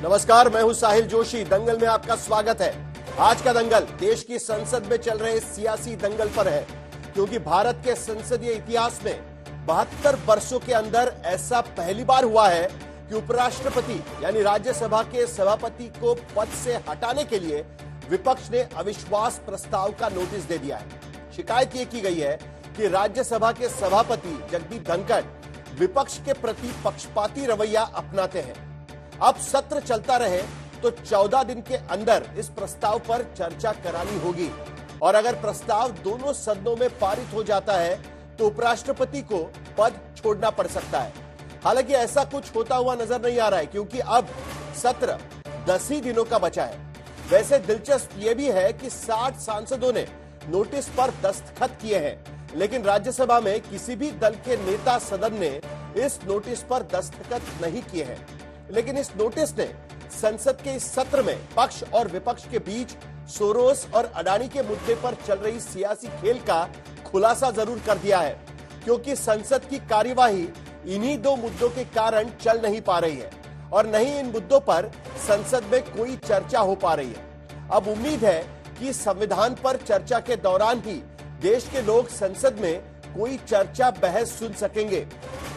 नमस्कार, मैं हूं साहिल जोशी। दंगल में आपका स्वागत है। आज का दंगल देश की संसद में चल रहे सियासी दंगल पर है, क्योंकि भारत के संसदीय इतिहास में 72 वर्षों के अंदर ऐसा पहली बार हुआ है कि उपराष्ट्रपति यानी राज्यसभा के सभापति को पद से हटाने के लिए विपक्ष ने अविश्वास प्रस्ताव का नोटिस दे दिया है। शिकायत यह की गई है कि राज्यसभा के सभापति जगदीप धनखड़ विपक्ष के प्रति पक्षपाती रवैया अपनाते हैं। अब सत्र चलता रहे तो 14 दिन के अंदर इस प्रस्ताव पर चर्चा करानी होगी, और अगर प्रस्ताव दोनों सदनों में पारित हो जाता है तो उपराष्ट्रपति को पद छोड़ना पड़ सकता है। हालांकि ऐसा कुछ होता हुआ नजर नहीं आ रहा है, क्योंकि अब सत्र 10 ही दिनों का बचा है। वैसे दिलचस्प यह भी है कि 60 सांसदों ने नोटिस पर दस्तखत किए हैं, लेकिन राज्यसभा में किसी भी दल के नेता सदन ने इस नोटिस पर दस्तखत नहीं किए हैं। लेकिन इस नोटिस ने संसद के इस सत्र में पक्ष और विपक्ष के बीच सोरोस और अडानी के मुद्दे पर चल रही सियासी खेल का खुलासा जरूर कर दिया है, क्योंकि संसद की कार्यवाही इन्हीं दो मुद्दों के कारण चल नहीं पा रही है और न ही इन मुद्दों पर संसद में कोई चर्चा हो पा रही है। अब उम्मीद है कि संविधान पर चर्चा के दौरान ही देश के लोग संसद में कोई चर्चा बहस सुन सकेंगे।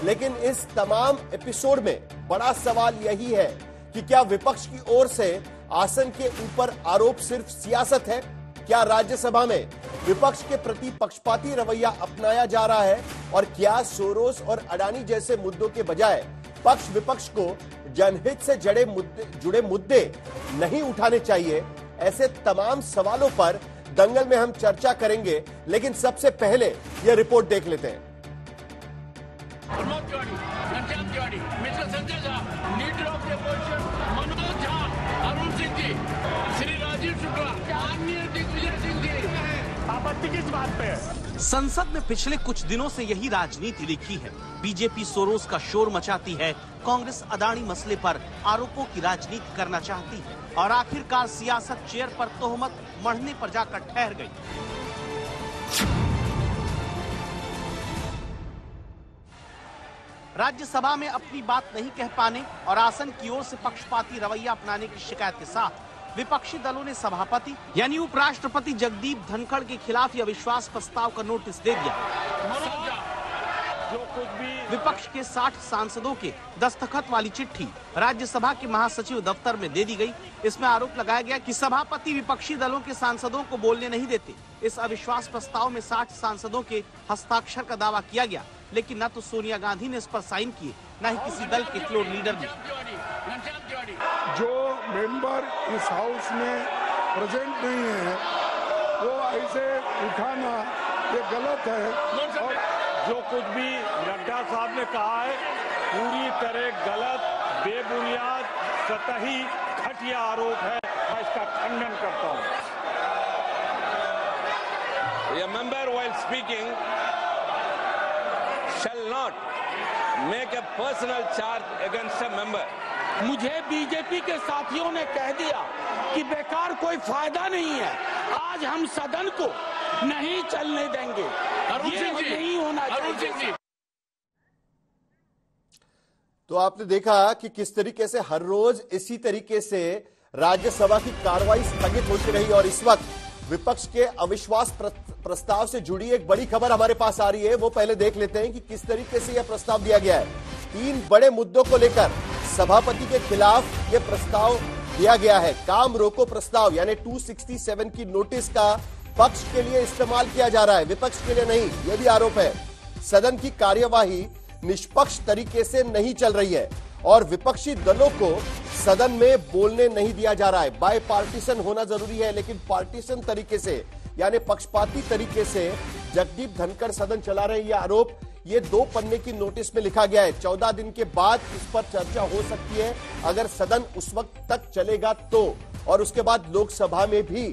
लेकिन इस तमाम एपिसोड में बड़ा सवाल यही है कि क्या विपक्ष की ओर से आसन के ऊपर आरोप सिर्फ सियासत है? क्या राज्यसभा में विपक्ष के प्रति पक्षपाती रवैया अपनाया जा रहा है? और क्या सोरोस और अडानी जैसे मुद्दों के बजाय पक्ष विपक्ष को जनहित से जुड़े मुद्दे नहीं उठाने चाहिए? ऐसे तमाम सवालों पर दंगल में हम चर्चा करेंगे, लेकिन सबसे पहले यह रिपोर्ट देख लेते हैं। Mister Sanjay Jha, leader of the opposition Manoj Jha, Arun Singh ji, Shri Rajeev Shukla, माननीय दिग्विजय सिंह जी, आपत्ति किस बात पे है? संसद में पिछले कुछ दिनों से यही राजनीति लिखी है। बीजेपी सोरोस का शोर मचाती है, कांग्रेस अडानी मसले पर आरोपों की राजनीति करना चाहती है, और आखिरकार सियासत चेयर पर तोहमत मढ़ने पर जाकर ठहर गई। राज्यसभा में अपनी बात नहीं कह पाने और आसन की ओर से पक्षपाती रवैया अपनाने की शिकायत के साथ विपक्षी दलों ने सभापति यानी उपराष्ट्रपति जगदीप धनखड़ के खिलाफ यह अविश्वास प्रस्ताव का नोटिस दे दिया। जो कुछ भी विपक्ष के 60 सांसदों के दस्तखत वाली चिट्ठी राज्यसभा के महासचिव दफ्तर में दे दी गई। इसमें आरोप लगाया गया कि सभापति विपक्षी दलों के सांसदों को बोलने नहीं देते। इस अविश्वास प्रस्ताव में 60 सांसदों के हस्ताक्षर का दावा किया गया, लेकिन न तो सोनिया गांधी ने इस पर साइन किए, न ही किसी दल के फ्लोर लीडर ने। जो मेंबर इस हाउस में प्रेजेंट नहीं है वो ऐसे उठाना ये गलत है, और जो कुछ भी नड्डा साहब ने कहा है पूरी तरह गलत, बेबुनियाद, सतही, घटिया आरोप है। मैं इसका खंडन करता हूं। A member while speaking shall not make a personal charge against a member. मुझे बीजेपी के साथियों ने कह दिया कि बेकार कोई फायदा नहीं है, आज हम सदन को नहीं चलने देंगे। ये नहीं होना चाहिए। तो आपने देखा कि किस तरीके से हर रोज इसी तरीके से राज्यसभा की कार्रवाई स्थगित होती रही, और इस वक्त विपक्ष के अविश्वास प्रस्ताव से जुड़ी एक बड़ी खबर हमारे पास आ रही है। वो पहले देख लेते हैं कि किस तरीके से यह प्रस्ताव दिया गया है। 3 बड़े मुद्दों को लेकर सभापति के खिलाफ यह प्रस्ताव दिया गया है। काम रोको प्रस्ताव यानी 267 की नोटिस का पक्ष के लिए इस्तेमाल किया जा रहा है, विपक्ष के लिए नहीं, यह भी आरोप है। सदन की कार्यवाही निष्पक्ष तरीके से नहीं चल रही है और विपक्षी दलों को सदन में बोलने नहीं दिया जा रहा है। बाय पार्टीशन होना जरूरी है, लेकिन पार्टीशन तरीके से यानी पक्षपाती तरीके से जगदीप धनखड़ सदन चला रहे, यह आरोप ये 2 पन्ने की नोटिस में लिखा गया है। 14 दिन के बाद इस पर चर्चा हो सकती है, अगर सदन उस वक्त तक चलेगा तो, और उसके बाद लोकसभा में भी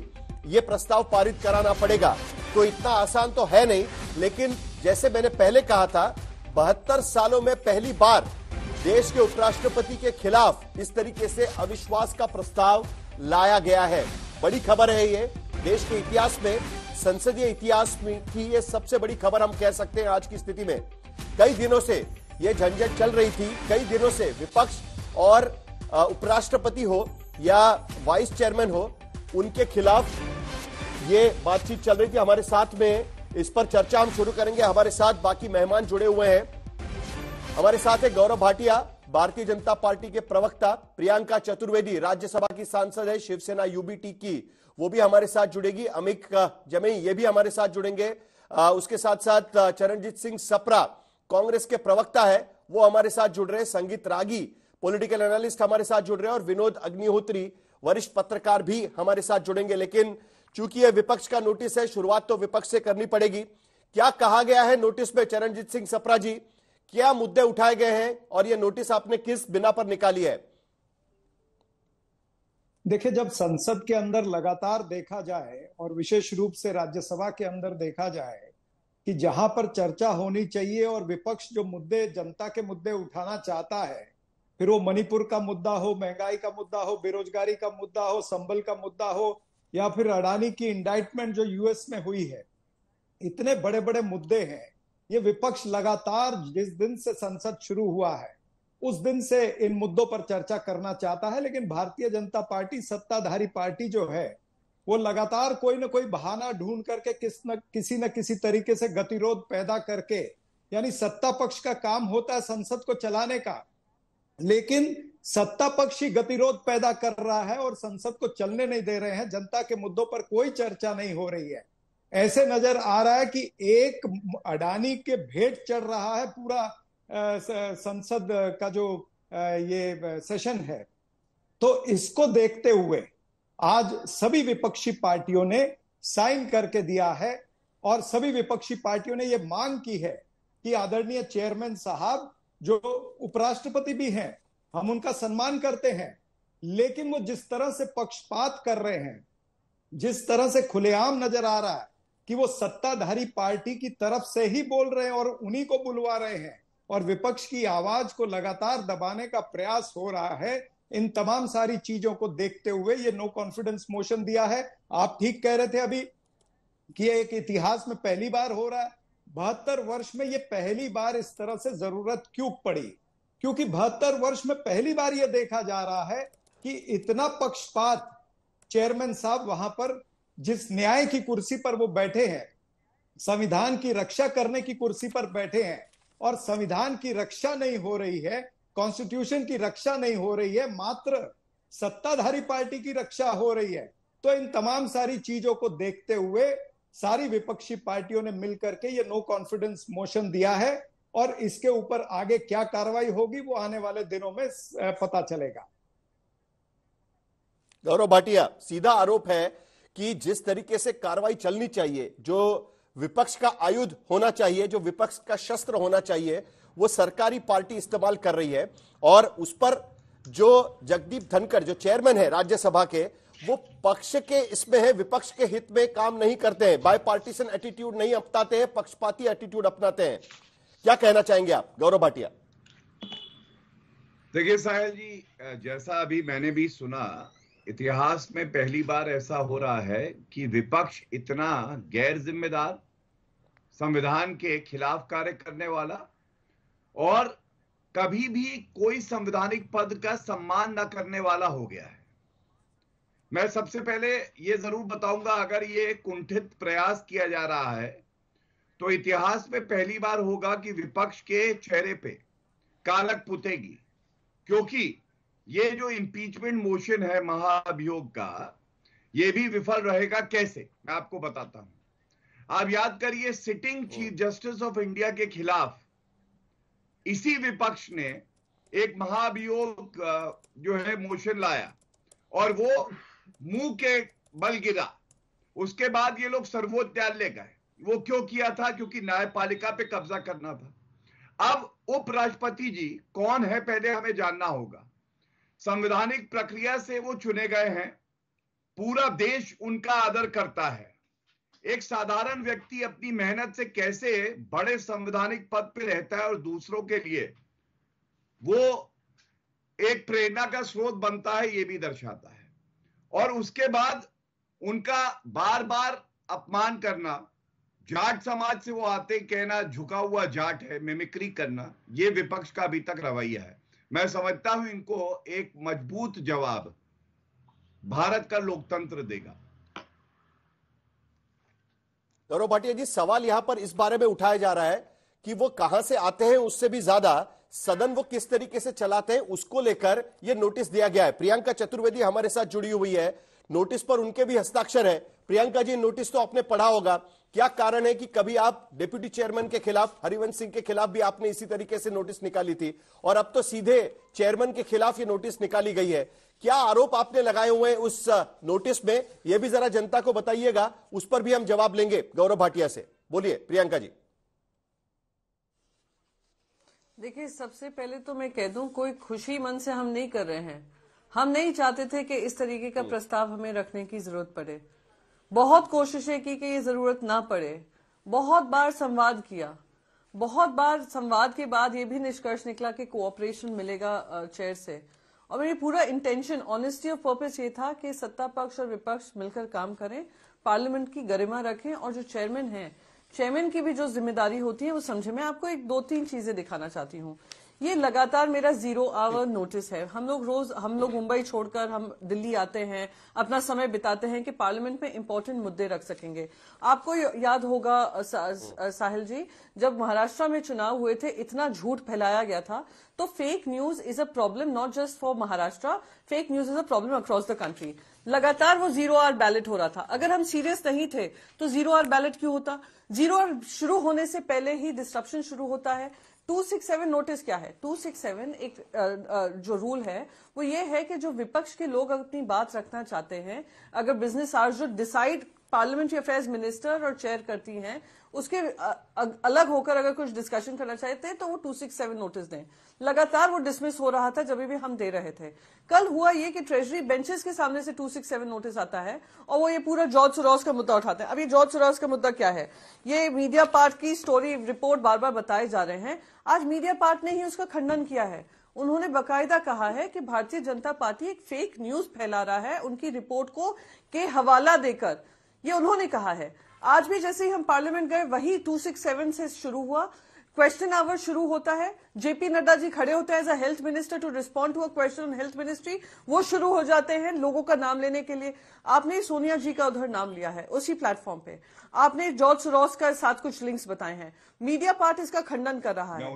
ये प्रस्ताव पारित कराना पड़ेगा। तो इतना आसान तो है नहीं, लेकिन जैसे मैंने पहले कहा था, 72 सालों में पहली बार देश के उपराष्ट्रपति के खिलाफ इस तरीके से अविश्वास का प्रस्ताव लाया गया है। बड़ी खबर है ये, देश के इतिहास में, संसदीय इतिहास में की ये सबसे बड़ी खबर हम कह सकते हैं आज की स्थिति में। कई दिनों से ये झंझट चल रही थी, कई दिनों से विपक्ष और उपराष्ट्रपति हो या वाइस चेयरमैन हो, उनके खिलाफ ये बातचीत चल रही थी। हमारे साथ में इस पर चर्चा हम शुरू करेंगे। हमारे साथ बाकी मेहमान जुड़े हुए हैं। हमारे साथ है गौरव भाटिया, भारतीय जनता पार्टी के प्रवक्ता, प्रियंका चतुर्वेदी राज्यसभा की सांसद है शिवसेना यूबीटी की, वो भी हमारे साथ जुड़ेगी। अमित जमई ये भी हमारे साथ जुड़ेंगे। उसके साथ साथ चरणजीत सिंह सप्रा कांग्रेस के प्रवक्ता है, वो हमारे साथ जुड़ रहे हैं। संगीत रागी पॉलिटिकल एनालिस्ट हमारे साथ जुड़ रहे हैं और विनोद अग्निहोत्री वरिष्ठ पत्रकार भी हमारे साथ जुड़ेंगे। लेकिन चूंकि यह विपक्ष का नोटिस है, शुरुआत तो विपक्ष से करनी पड़ेगी। क्या कहा गया है नोटिस में? चरणजीत सिंह सप्रा जी, क्या मुद्दे उठाए गए हैं और यह नोटिस आपने किस बिना पर निकाली है? देखिए, जब संसद के अंदर लगातार देखा जाए और विशेष रूप से राज्यसभा के अंदर देखा जाए कि जहां पर चर्चा होनी चाहिए और विपक्ष जो मुद्दे, जनता के मुद्दे उठाना चाहता है, फिर वो मणिपुर का मुद्दा हो, महंगाई का मुद्दा हो, बेरोजगारी का मुद्दा हो, संबल का मुद्दा हो, या फिर अडानी की इंडाइटमेंट जो यूएस में हुई है, इतने बड़े बड़े मुद्दे हैं। ये विपक्ष लगातार जिस दिन से संसद शुरू हुआ है उस दिन से इन मुद्दों पर चर्चा करना चाहता है। लेकिन भारतीय जनता पार्टी, सत्ताधारी पार्टी जो है, वो लगातार कोई ना कोई बहाना ढूंढ करके किसी न किसी तरीके से गतिरोध पैदा करके, यानी सत्ता पक्ष का काम होता है संसद को चलाने का, लेकिन सत्ता पक्ष ही गतिरोध पैदा कर रहा है और संसद को चलने नहीं दे रहे हैं। जनता के मुद्दों पर कोई चर्चा नहीं हो रही है। ऐसे नजर आ रहा है कि एक अडानी के भेंट चढ़ रहा है पूरा संसद का जो ये सेशन है। तो इसको देखते हुए आज सभी विपक्षी पार्टियों ने साइन करके दिया है और सभी विपक्षी पार्टियों ने यह मांग की है कि आदरणीय चेयरमैन साहब, जो उपराष्ट्रपति भी हैं, हम उनका सम्मान करते हैं, लेकिन वो जिस तरह से पक्षपात कर रहे हैं, जिस तरह से खुलेआम नजर आ रहा है कि वो सत्ताधारी पार्टी की तरफ से ही बोल रहे हैं और उन्हीं को बुलवा रहे हैं और विपक्ष की आवाज को लगातार दबाने का प्रयास हो रहा है, इन तमाम सारी चीजों को देखते हुए ये नो कॉन्फिडेंस मोशन दिया है। आप ठीक कह रहे थे अभी कि एक इतिहास में पहली बार हो रहा है। 72 वर्ष में ये पहली बार इस तरह से जरूरत क्यों पड़ी? क्योंकि 72 वर्ष में पहली बार यह देखा जा रहा है कि इतना पक्षपात, चेयरमैन साहब वहां पर जिस न्याय की कुर्सी पर वो बैठे हैं, संविधान की रक्षा करने की कुर्सी पर बैठे हैं, और संविधान की रक्षा नहीं हो रही है, कॉन्स्टिट्यूशन की रक्षा नहीं हो रही है, मात्र सत्ताधारी पार्टी की रक्षा हो रही है। तो इन तमाम सारी चीजों को देखते हुए सारी विपक्षी पार्टियों ने मिलकर के ये नो कॉन्फिडेंस मोशन दिया है और इसके ऊपर आगे क्या कार्रवाई होगी वो आने वाले दिनों में पता चलेगा। गौरव भाटिया, सीधा आरोप है कि जिस तरीके से कार्रवाई चलनी चाहिए, जो विपक्ष का आयुध होना चाहिए, जो विपक्ष का शस्त्र होना चाहिए, वो सरकारी पार्टी इस्तेमाल कर रही है। और उस पर जो जगदीप धनखड़ जो चेयरमैन है राज्यसभा के, वो पक्ष के इसमें है, विपक्ष के हित में काम नहीं करते हैं, बाय पार्टीशन एटीट्यूड नहीं अपनाते हैं, पक्षपाती एटीट्यूड अपनाते हैं। क्या कहना चाहेंगे आप गौरव भाटिया? देखिए साहिल जी, जैसा अभी मैंने भी सुना, इतिहास में पहली बार ऐसा हो रहा है कि विपक्ष इतना गैर जिम्मेदार, संविधान के खिलाफ कार्य करने वाला और कभी भी कोई संवैधानिक पद का सम्मान न करने वाला हो गया है। मैं सबसे पहले ये जरूर बताऊंगा, अगर ये कुंठित प्रयास किया जा रहा है तो इतिहास में पहली बार होगा कि विपक्ष के चेहरे पे कालक पुतेगी, क्योंकि ये जो इंपीचमेंट मोशन है महाअभियोग का, ये भी विफल रहेगा। कैसे, मैं आपको बताता हूं। आप याद करिए, sitting chief justice of India के खिलाफ इसी विपक्ष ने एक महाअभियोग जो है मोशन लाया और वो मुंह के बल गिरा। उसके बाद ये लोग सर्वोच्च न्यायालय गए। वो क्यों किया था? क्योंकि न्यायपालिका पे कब्जा करना था। अब उपराष्ट्रपति जी कौन है पहले हमें जानना होगा। संवैधानिक प्रक्रिया से वो चुने गए हैं, पूरा देश उनका आदर करता है। एक साधारण व्यक्ति अपनी मेहनत से कैसे बड़े संवैधानिक पद पे रहता है और दूसरों के लिए वो एक प्रेरणा का स्रोत बनता है, ये भी दर्शाता है। और उसके बाद उनका बार बार अपमान करना, जाट समाज से वो आते कहना झुका हुआ जाट है, मिमिक्री करना, ये विपक्ष का अभी तक रवैया है। मैं समझता हूं इनको एक मजबूत जवाब भारत का लोकतंत्र देगा। गौरव भाटिया जी, सवाल यहां पर इस बारे में उठाया जा रहा है कि वो कहां से आते हैं, उससे भी ज्यादा सदन वो किस तरीके से चलाते हैं, उसको लेकर ये नोटिस दिया गया है। प्रियंका चतुर्वेदी हमारे साथ जुड़ी हुई है, नोटिस पर उनके भी हस्ताक्षर है। प्रियंका जी, नोटिस तो आपने पढ़ा होगा, क्या कारण है कि कभी आप डिप्टी चेयरमैन के खिलाफ, हरिवंश सिंह के खिलाफ भी आपने इसी तरीके से नोटिस निकाली थी, और अब तो सीधे चेयरमैन के खिलाफ ये नोटिस निकाली गई है। क्या आरोप आपने लगाए हुए हैं उस नोटिस में, यह भी जरा जनता को बताइएगा, उस पर भी हम जवाब लेंगे गौरव भाटिया से। बोलिए प्रियंका जी। देखिए, सबसे पहले तो मैं कह दूं, कोई खुशी मन से हम नहीं कर रहे हैं। हम नहीं चाहते थे कि इस तरीके का प्रस्ताव हमें रखने की जरूरत पड़े। बहुत कोशिशें की कि ये जरूरत ना पड़े, बहुत बार संवाद किया, बहुत बार संवाद के बाद ये भी निष्कर्ष निकला कि कोऑपरेशन मिलेगा चेयर से। और मेरी पूरा इंटेंशन, ऑनेस्टी ऑफ पर्पस ये था कि सत्ता पक्ष और विपक्ष मिलकर काम करें, पार्लियामेंट की गरिमा रखें, और जो चेयरमैन है, चेयरमैन की भी जो जिम्मेदारी होती है वो समझे। मैं आपको एक 2-3 चीजें दिखाना चाहती हूँ। ये लगातार मेरा 0 आवर नोटिस है। हम लोग मुंबई छोड़कर हम दिल्ली आते हैं, अपना समय बिताते हैं कि पार्लियामेंट में इंपॉर्टेंट मुद्दे रख सकेंगे। आपको याद होगा साहिल जी, जब महाराष्ट्र में चुनाव हुए थे, इतना झूठ फैलाया गया था। तो fake news is a problem not just for Maharashtra, fake news is a problem across the country. लगातार वो 0 आवर बैलेट हो रहा था। अगर हम सीरियस नहीं थे तो 0 आवर बैलेट क्यों होता? 0 आवर शुरू होने से पहले ही डिस्ट्रप्शन शुरू होता है। 267 नोटिस क्या है? 267 एक जो रूल है वो ये है कि जो विपक्ष के लोग अपनी बात रखना चाहते हैं, अगर बिजनेस आवर्स जो डिसाइड पार्लियामेंट्री अफेयर्स मिनिस्टर और चेयर करती हैं, उसके अलग होकर अगर कुछ डिस्कशन करना चाहते हैं तो वो 267 नोटिस दें। लगातार वो डिसमिस हो रहा था जब भी हम दे रहे थे। कल हुआ ये कि ट्रेजरी बेंचेस के सामने से 267 नोटिस आता है और वो ये पूरा जॉर्ज सोरोस का मुद्दा उठाते हैं। अब ये जॉर्ज सोरोस का मुद्दा क्या है? ये मीडिया पार्ट की स्टोरी रिपोर्ट बार बार बताए जा रहे हैं। आज मीडिया पार्ट ने ही उसका खंडन किया है। उन्होंने बकायदा कहा है कि भारतीय जनता पार्टी एक फेक न्यूज फैला रहा है उनकी रिपोर्ट को के हवाला देकर, ये उन्होंने कहा है। आज भी जैसे ही हम पार्लियामेंट गए, वही 267 से शुरू हुआ। क्वेश्चन आवर शुरू होता है, जेपी नड्डा जी खड़े होते हैं as a health minister to respond to a question on health ministry. वो शुरू हो जाते हैं लोगों का नाम लेने के लिए। आपने सोनिया जी का उधर नाम लिया है उसी प्लेटफॉर्म पे। आपने जॉर्ज सोरोस का साथ कुछ लिंक्स बताए हैं। मीडिया पार्ट इसका खंडन कर रहा है।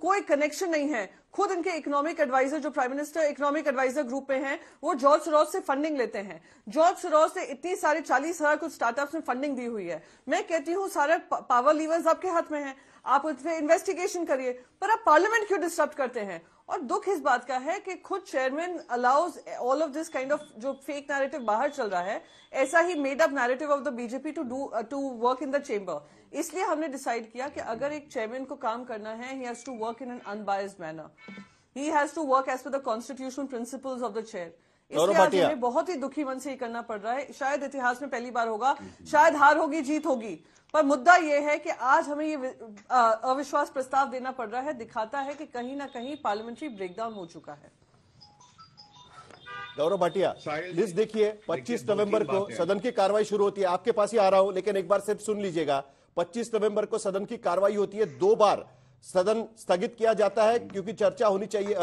कोई कनेक्शन नहीं है। खुद इनके इकोनॉमिक एडवाइजर, जो prime minister economic adviser group में हैं, वो जॉर्ज सोरोस से फंडिंग लेते हैं। जॉर्ज सोरोस ने इतनी सारे 40,000 कुछ स्टार्टअप्स में फंडिंग दी हुई है। मैं कहती हूँ सारे पावर लीवर्स आपके हाथ में है, आप उस पर इन्वेस्टिगेशन करिए, पर आप पार्लियामेंट क्यों डिस्टर्ब करते हैं? और दुख इस बात का है कि खुद chairman allows all of this kind of जो फेक नैरेटिव बाहर चल रहा है, ऐसा ही made up narrative of the BJP to work in the chamber. इसलिए हमने डिसाइड किया कि अगर एक चेयरमैन को काम करना है, he has to work in an unbiased manner, he has to work as per the constitutional principles of the chair. इसलिए आज हमें बहुत ही दुखी मन से ये करना पड़ रहा है। शायद इतिहास में पहली बार होगा, शायद हार होगी जीत होगी, पर मुद्दा यह है कि आज हमें ये अविश्वास प्रस्ताव देना पड़ रहा है। दिखाता है कि कहीं ना कहीं पार्लियामेंट्री ब्रेकडाउन हो चुका है। गौरव भाटिया, लिस्ट देखिए, 25 नवंबर को सदन की कार्रवाई शुरू होती है। आपके पास ही आ रहा हूं, लेकिन एक बार सिर्फ सुन लीजिएगा। 25 नवंबर को सदन की कार्रवाई होती है। 2 बार सदन स्थगित किया जाता है क्योंकि चर्चा होनी चाहिए,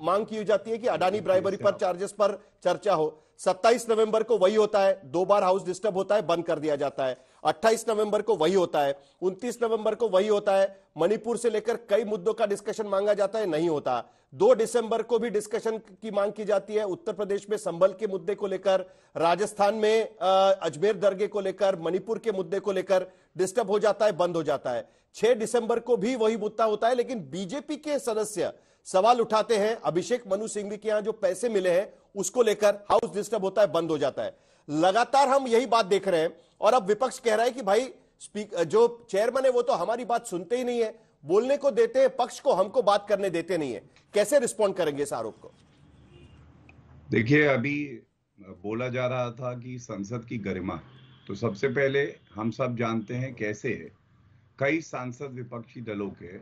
मांग की जाती है कि अडानी ब्राइबरी पर चार्जेस पर चर्चा हो। 27 नवंबर को वही होता है, 2 बार हाउस डिस्टर्ब होता है, बंद कर दिया जाता है। 28 नवंबर को वही होता है, 29 नवंबर को वही होता है। मणिपुर से लेकर कई मुद्दों का डिस्कशन मांगा जाता है, नहीं होता। 2 दिसंबर को भी डिस्कशन की मांग की जाती है, उत्तर प्रदेश में संभल के मुद्दे को लेकर, राजस्थान में अजमेर दरगाह को लेकर, मणिपुर के मुद्दे को लेकर डिस्टर्ब हो जाता है, बंद हो जाता है। 6 दिसंबर को भी वही मुद्दा होता है, लेकिन बीजेपी के सदस्य सवाल उठाते हैं अभिषेक मनु सिंघवी के यहां जो पैसे मिले हैं उसको लेकर, हाउस डिस्टर्ब होता है, बंद हो जाता है। लगातार हम यही बात देख रहे हैं और अब विपक्ष कह रहा है कि भाई जो चेयरमैन है वो तो हमारी बात सुनते ही नहीं है, बोलने को देते हैं पक्ष को, हमको बात करने देते नहीं है। कैसे रिस्पॉन्ड करेंगे इस आरोप को? देखिए, अभी बोला जा रहा था कि संसद की गरिमा, तो सबसे पहले हम सब जानते हैं कैसे कई सांसद विपक्षी दलों के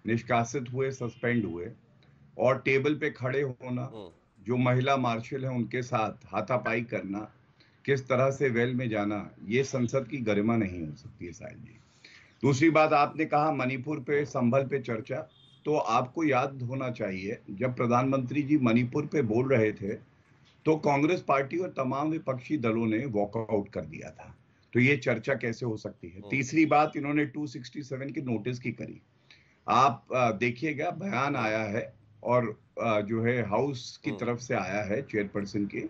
निष्कासित हुए, सस्पेंड हुए, और टेबल पे खड़े होना, जो महिला मार्शल है उनके साथ हाथापाई करना, किस तरह से वेल में जाना, ये संसद की गरिमा नहीं हो सकती है साहिल जी। दूसरी बात, आपने कहा मणिपुर पे, संभल पे चर्चा, तो आपको याद होना चाहिए जब प्रधानमंत्री जी मणिपुर पे बोल रहे थे तो कांग्रेस पार्टी और तमाम विपक्षी दलों ने वॉकआउट कर दिया था। तो ये चर्चा कैसे हो सकती है? तीसरी बात, इन्होंने 267 की नोटिस की करी। आप देखिएगा, बयान आया है और जो है हाउस की तरफ से आया है चेयरपर्सन के,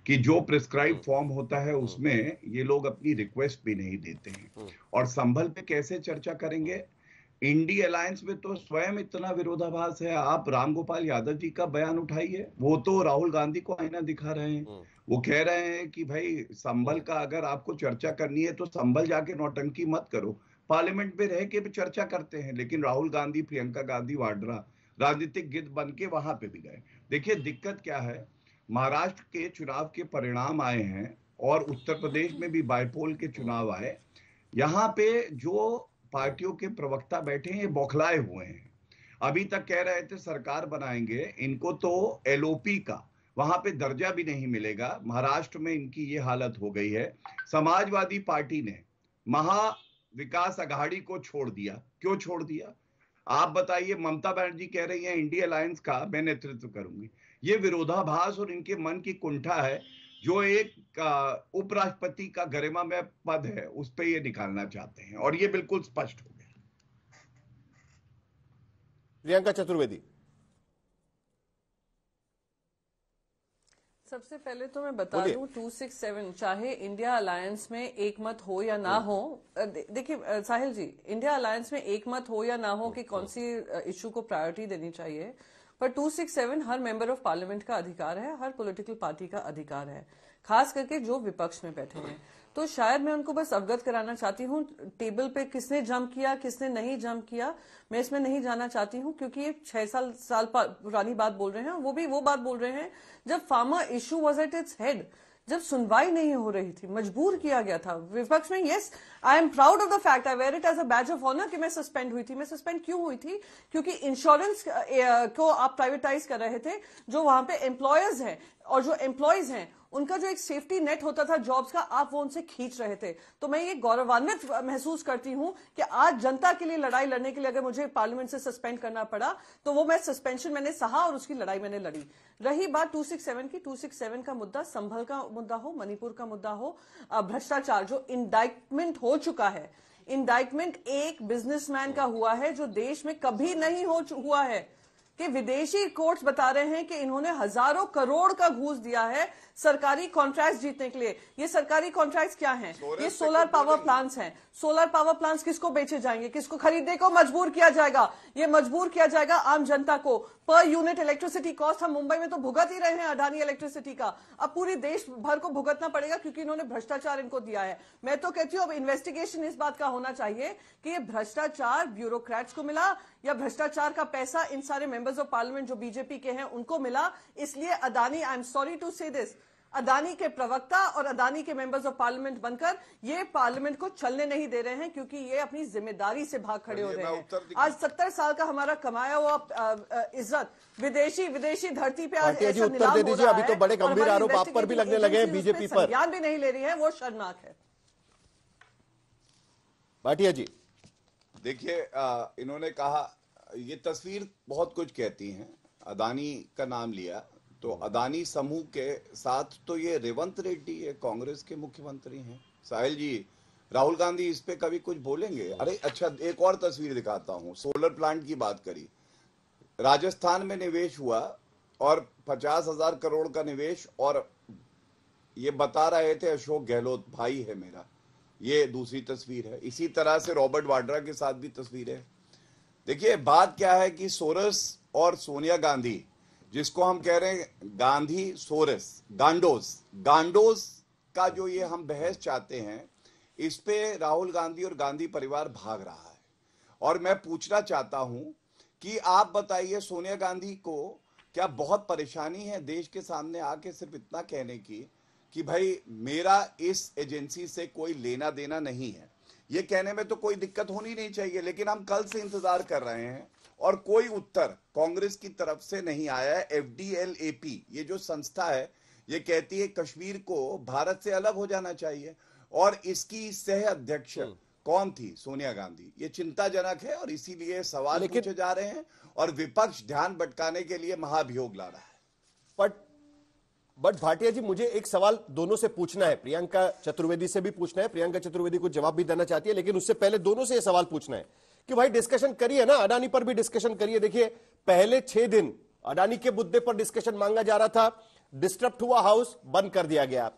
कि जो प्रिस्क्राइब फॉर्म होता है उसमें ये लोग अपनी रिक्वेस्ट भी नहीं देते हैं। और संभल पे कैसे चर्चा करेंगे? इंडी अलायंस में तो स्वयं इतना विरोधाभास है। आप रामगोपाल यादव जी का बयान उठाइए, वो तो राहुल गांधी को आईना दिखा रहे हैं। वो कह रहे हैं कि भाई संभल का अगर आपको चर्चा करनी है तो संभल जाके नौटंकी मत करो, पार्लियामेंट में रह के भी चर्चा करते हैं। लेकिन राहुल गांधी, प्रियंका गांधी वाड्रा राजनीतिक गिद्ध बन के वहां पे भी गए। देखिए दिक्कत क्या है, महाराष्ट्र के चुनाव के परिणाम आए हैं और उत्तर प्रदेश में भी बाईपोल के चुनाव आए। यहाँ पे जो पार्टियों के प्रवक्ता बैठे हैं ये बौखलाए हुए हैं। अभी तक कह रहे थे सरकार बनाएंगे, इनको तो एलओपी का वहां पे दर्जा भी नहीं मिलेगा। महाराष्ट्र में इनकी ये हालत हो गई है। समाजवादी पार्टी ने महा विकास अघाड़ी को छोड़ दिया। क्यों छोड़ दिया आप बताइए? ममता बनर्जी कह रही है इंडिया अलायंस का मैं नेतृत्व करूंगी। ये विरोधाभास और इनके मन की कुंठा है जो एक उपराष्ट्रपति का गरिमा में पद है उस पे ये निकालना चाहते हैं, और ये बिल्कुल स्पष्ट हो गया। प्रियंका चतुर्वेदी। सबसे पहले तो मैं बता दूं 267 चाहे इंडिया अलायंस में एक मत हो या ना हो, देखिए साहिल जी, इंडिया अलायंस में एक मत हो या ना हो कि कौन सी इश्यू को प्रायोरिटी देनी चाहिए, पर 267 हर मेंबर ऑफ पार्लियामेंट का अधिकार है, हर पॉलिटिकल पार्टी का अधिकार है, खास करके जो विपक्ष में बैठे हैं। तो शायद मैं उनको बस अवगत कराना चाहती हूँ, टेबल पे किसने जंप किया किसने नहीं जंप किया मैं इसमें नहीं जाना चाहती हूँ, क्योंकि ये 6 साल पुरानी बात बोल रहे हैं। वो भी वो बात बोल रहे हैं जब farmer issue was at its head, जब सुनवाई नहीं हो रही थी, मजबूर किया गया था विपक्ष में। Yes, I am proud of the fact, I wear it as a badge of honour कि मैं सस्पेंड हुई थी। मैं सस्पेंड क्यों हुई थी? क्योंकि इंश्योरेंस को आप प्राइवेटाइज कर रहे थे। जो वहां पे एम्प्लॉयर्स हैं और जो एम्प्लॉयज हैं उनका जो एक सेफ्टी नेट होता था जॉब्स का, आप वो उनसे खींच रहे थे। तो मैं ये गौरवान्वित महसूस करती हूं कि आज जनता के लिए लड़ाई लड़ने के लिए अगर मुझे पार्लियामेंट से सस्पेंड करना पड़ा तो वो मैं सस्पेंशन मैंने सहा और उसकी लड़ाई मैंने लड़ी। रही बात 267 की, 267 का मुद्दा संभल का मुद्दा हो, मणिपुर का मुद्दा हो, भ्रष्टाचार जो इंडाइटमेंट हो चुका है, इंडाइटमेंट एक बिजनेसमैन का हुआ है जो देश में कभी नहीं हुआ है, कि विदेशी कोर्ट्स बता रहे हैं कि इन्होंने हजारों करोड़ का घूस दिया है सरकारी कॉन्ट्रैक्ट्स जीतने के लिए। ये सरकारी कॉन्ट्रैक्ट्स क्या हैं? ये सोलर पावर प्लांट्स हैं। सोलर पावर प्लांट्स किसको बेचे जाएंगे? किसको खरीदने को मजबूर किया जाएगा? ये मजबूर किया जाएगा आम जनता को। पर यूनिट इलेक्ट्रिसिटी कॉस्ट हम मुंबई में तो भुगत ही रहे हैं अडानी इलेक्ट्रिसिटी का, अब पूरी देश भर को भुगतना पड़ेगा क्योंकि इन्होंने भ्रष्टाचार इनको दिया है। मैं तो कहती हूँ अब इन्वेस्टिगेशन इस बात का होना चाहिए कि ये भ्रष्टाचार ब्यूरोक्रेट्स को मिला या भ्रष्टाचार का पैसा इन सारे मेंबर्स ऑफ पार्लियामेंट जो बीजेपी के हैं उनको मिला। इसलिए Adani, I am sorry to say this, Adani के प्रवक्ता और अदानी के मेंबर्स ऑफ पार्लियामेंट बनकर ये पार्लियामेंट को चलने नहीं दे रहे हैं, क्योंकि ये अपनी जिम्मेदारी से भाग खड़े हो रहे हैं। आज 70 साल का हमारा कमाया हुआ इज्जत विदेशी धरती पे आज ऐसा नीलाम हो रहा है। अभी तो बड़े गंभीर आरोप आप पर भी लगने लगे हैं, बीजेपी पर संज्ञान भी नहीं ले रही है, वो शर्मनाक है। भाटिया जी, देखिए इन्होंने कहा, ये तस्वीर बहुत कुछ कहती है। अदानी का नाम लिया तो अदानी समूह के साथ तो ये रेवंत रेड्डी है, कांग्रेस के मुख्यमंत्री हैं। साहिल जी, राहुल गांधी इस पे कभी कुछ बोलेंगे? अरे अच्छा, एक और तस्वीर दिखाता हूं। सोलर प्लांट की बात करी, राजस्थान में निवेश हुआ और 50,000 करोड़ का निवेश, और ये बता रहे थे अशोक गहलोत भाई है मेरा। ये दूसरी तस्वीर है। इसी तरह से रॉबर्ट वाड्रा के साथ भी तस्वीर है। देखिए बात क्या है कि सोरस और सोनिया गांधी, जिसको हम कह रहे हैं गांधी सोरस, गांडोस का जो ये हम बहस चाहते हैं, इस पे राहुल गांधी और गांधी परिवार भाग रहा है। और मैं पूछना चाहता हूं कि आप बताइए, सोनिया गांधी को क्या बहुत परेशानी है देश के सामने आके सिर्फ इतना कहने की कि भाई मेरा इस एजेंसी से कोई लेना देना नहीं है? ये कहने में तो कोई दिक्कत होनी नहीं चाहिए, लेकिन हम कल से इंतजार कर रहे हैं और कोई उत्तर कांग्रेस की तरफ से नहीं आया है। FDLAP ये जो संस्था है, ये कहती है कश्मीर को भारत से अलग हो जाना चाहिए, और इसकी सह अध्यक्ष कौन थी सोनिया गांधी, ये चिंताजनक है और इसीलिए सवाल पूछे जा रहे हैं और विपक्ष ध्यान भटकाने के लिए महाभियोग ला रहा है। बट भाटिया जी, मुझे एक सवाल दोनों से पूछना है, प्रियंका चतुर्वेदी से भी पूछना है, प्रियंका चतुर्वेदी को जवाब भी देना चाहती है, लेकिन उससे पहले दोनों से यह सवाल पूछना है कि भाई डिस्कशन करिए ना, अडानी पर भी डिस्कशन करिए। देखिए पहले 6 दिन अडानी के मुद्दे पर डिस्कशन मांगा जा रहा था, डिस्टर्ब हुआ हाउस, बंद कर दिया गया।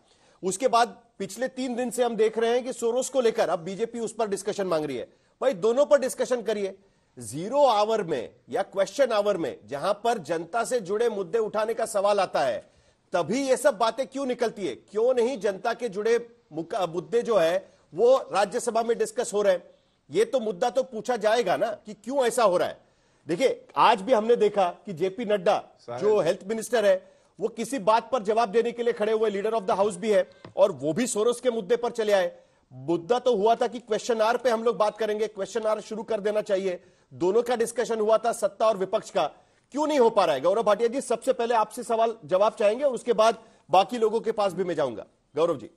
उसके बाद पिछले 3 दिन से हम देख रहे हैं कि सोरोस को लेकर अब बीजेपी उस पर डिस्कशन मांग रही है। भाई दोनों पर डिस्कशन करिए। 0 आवर में या क्वेश्चन आवर में जहां पर जनता से जुड़े मुद्दे उठाने का सवाल आता है, तभी ये सब बातें क्यों निकलती है? क्यों नहीं जनता के जुड़े मुद्दे जो है वो राज्यसभा में डिस्कस हो रहे हैं? ये तो मुद्दा तो पूछा जाएगा ना कि क्यों ऐसा हो रहा है। देखिए आज भी हमने देखा कि जेपी नड्डा जो हेल्थ मिनिस्टर है वो किसी बात पर जवाब देने के लिए खड़े हुए, लीडर ऑफ द हाउस भी है, और वो भी सोरोस के मुद्दे पर चले आए। मुद्दा तो हुआ था कि क्वेश्चन आवर पे हम लोग बात करेंगे, क्वेश्चन आवर शुरू कर देना चाहिए। दोनों का डिस्कशन हुआ था, सत्ता और विपक्ष का। क्यों नहीं हो पा रहा है? गौरव भाटिया जी, सबसे पहले आपसे सवाल जवाब चाहेंगे और उसके बाद बाकी लोगों के पास भी मैं जाऊंगा। गौरव जी।